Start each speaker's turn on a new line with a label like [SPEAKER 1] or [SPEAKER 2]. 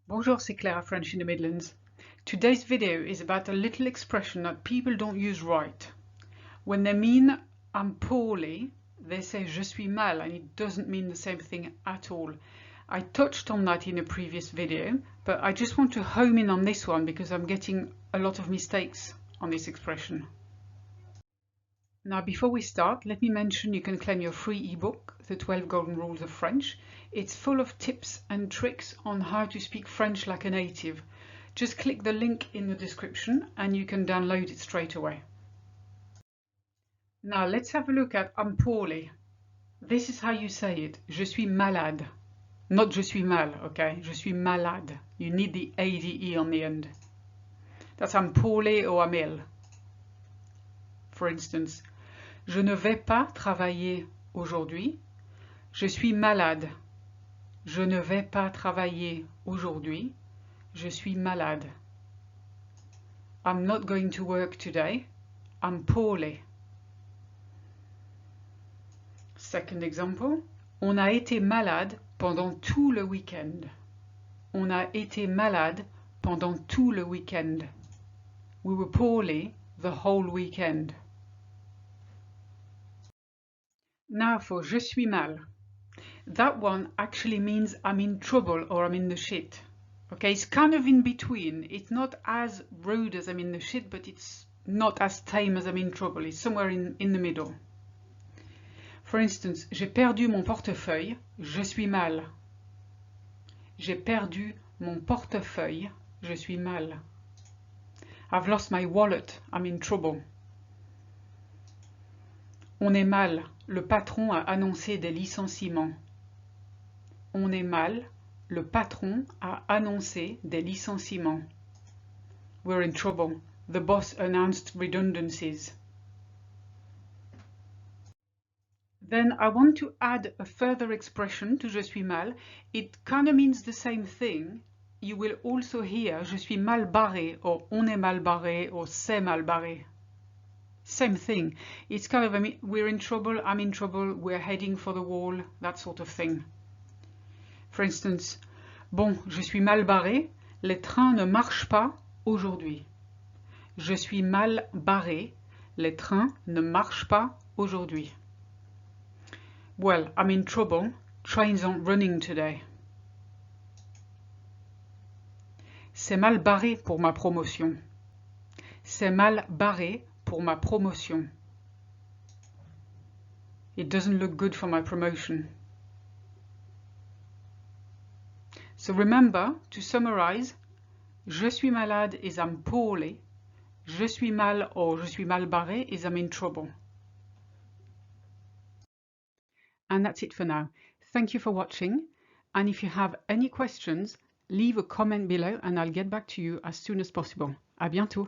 [SPEAKER 1] Bonjour, c'est Claire at French in the Midlands. Today's video is about a little expression that people don't use right. When they mean I'm poorly, they say je suis mal, and it doesn't mean the same thing at all. I touched on that in a previous video, but I just want to home in on this one because I'm getting a lot of mistakes on this expression. Now, before we start, let me mention you can claim your free ebook, The 12 Golden Rules of French. It's full of tips and tricks on how to speak French like a native. Just click the link in the description and you can download it straight away. Now, let's have a look at I'm poorly. This is how you say it. Je suis malade. Not je suis mal, okay? Je suis malade. You need the ADE on the end. That's I'm poorly or I'm ill. For instance, je ne vais pas travailler aujourd'hui. Je suis malade. Je ne vais pas travailler aujourd'hui. Je suis malade. I'm not going to work today. I'm poorly. Second example. On a été malade pendant tout le week-end. On a été malade pendant tout le week-end. We were poorly the whole weekend. Now for je suis mal. That one actually means I'm in trouble or I'm in the shit. Okay, it's kind of in between. It's not as rude as I'm in the shit, but it's not as tame as I'm in trouble. It's somewhere in the middle. For instance, j'ai perdu mon portefeuille, je suis mal. J'ai perdu mon portefeuille, je suis mal. I've lost my wallet, I'm in trouble. On est mal, le patron a annoncé des licenciements. On est mal, le patron a annoncé des licenciements. We're in trouble, the boss announced redundancies. Then I want to add a further expression to je suis mal. It kind of means the same thing. You will also hear je suis mal barré or on est mal barré or c'est mal barré. Same thing. It's kind of, we're in trouble, I'm in trouble, we're heading for the wall, that sort of thing. For instance, bon, je suis mal barré, les trains ne marchent pas aujourd'hui. Je suis mal barré, les trains ne marchent pas aujourd'hui. Well, I'm in trouble, trains aren't running today. C'est mal barré pour ma promotion. C'est mal barré pour ma promotion. It doesn't look good for my promotion. So remember, to summarize, je suis malade is I'm poorly. Je suis mal or je suis mal barré is I'm in trouble. And that's it for now. Thank you for watching. And if you have any questions, leave a comment below and I'll get back to you as soon as possible. À bientôt.